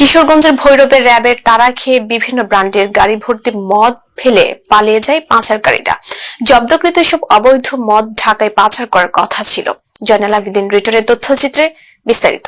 কিশোরগঞ্জের ভৈরবে র্যাবের তাড়া খেয়ে বিভিন্ন ব্র্যান্ডের গাড়ি ভর্তি মদ ফেলে পালিয়ে যায় পাচারকারীরা। জব্দকৃত এসব অবৈধ মদ ঢাকায় পাচার করার কথা ছিল। জয়নাল আবেদিন রিটনের তথ্যচিত্রে বিস্তারিত।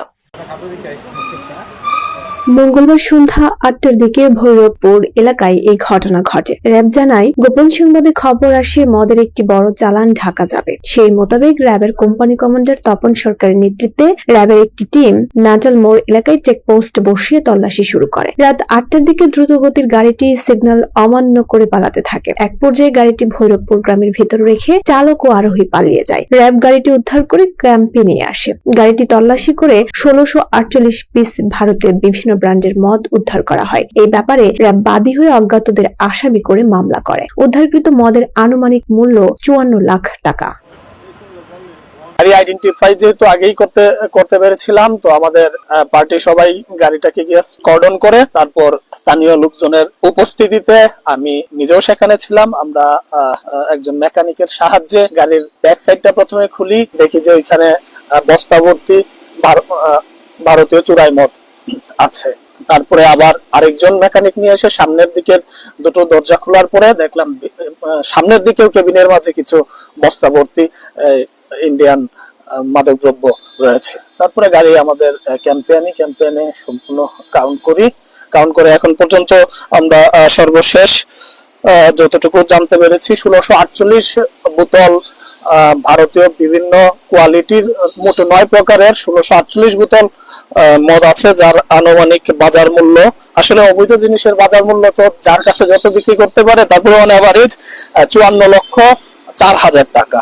মঙ্গলবার সন্ধ্যা ৮টার দিকে ভৈরবপুর এলাকায় এই ঘটনা ঘটে। র্যাব জানায়, গোপন সংবাদে খবর আসে মদের একটি বড় চালান ঢাকা যাবে। সেই মোতাবেক র্যাবের কোম্পানি কমান্ডার তপন সরকারের নেতৃত্বে র্যাবের একটি টিম নাটাল মোড় এলাকায় চেকপোস্ট বসিয়ে তল্লাশি শুরু করে। রাত ৮টার দিকে দ্রুতগতির গাড়িটি সিগন্যাল অমান্য করে পালাতে থাকে। এক পর্যায়ে গাড়িটি ভৈরবপুর গ্রামের ভেতর রেখে চালক ও আরোহী পালিয়ে যায়। র্যাব গাড়িটি উদ্ধার করে ক্যাম্পে নিয়ে আসে। গাড়িটি তল্লাশি করে ১৬৪৮ পিস ভারতীয় বিভিন্ন ব্র্যান্ডের মদ উদ্ধার করা হয়। এই ব্যাপারে র্যাব বাদী হয়ে অজ্ঞাতদের আসামি করে মামলা করে। উদ্ধারকৃত মদের আনুমানিক মূল্য ৫৪ লাখ টাকা। আইডেন্টিফাই যেহেতু আগেই করতে পেরেছিলাম, তো আমাদের পার্টি সবাই গাড়িটাকে গিয়ে কর্ডন করে, তারপর স্থানীয় লোকজনের উপস্থিতিতে আমি নিজেও সেখানে ছিলাম। আমরা একজন মেকানিকের সাহায্যে গাড়ির ব্যাক সাইডটা প্রথমে খুলি, দেখি যে ওইখানে বস্তা ভর্তি ভারতীয় চুরাই মদ আছে। তারপরে আবার আরেকজন মেকানিক নিয়ে এসে সামনের দিকের দুটো দরজা খোলার পরে দেখলাম সামনের দিকেও কেবিনের মাঝে কিছু বস্তা ভর্তি ইন্ডিয়ান মাদকদ্রব্য রয়েছে। তারপরে গাড়ি আমাদের ক্যাম্পেইনে সম্পূর্ণ কাউন্ট করে এখন পর্যন্ত আমরা সর্বশেষ যতটুকু জানতে পেরেছি ১৬৪৮ বোতল ভারতীয় বিভিন্ন কোয়ালিটির মোট ৯ প্রকারের ১৬৪৮ বোতল মদ আছে, যার আনুমানিক বাজার মূল্য, আসলে অবৈধ জিনিসের বাজার মূল্য তো যার কাছে যত বিক্রি করতে পারে তারপরে অন এভারেজ ৫৪,৪০০,০০০ টাকা।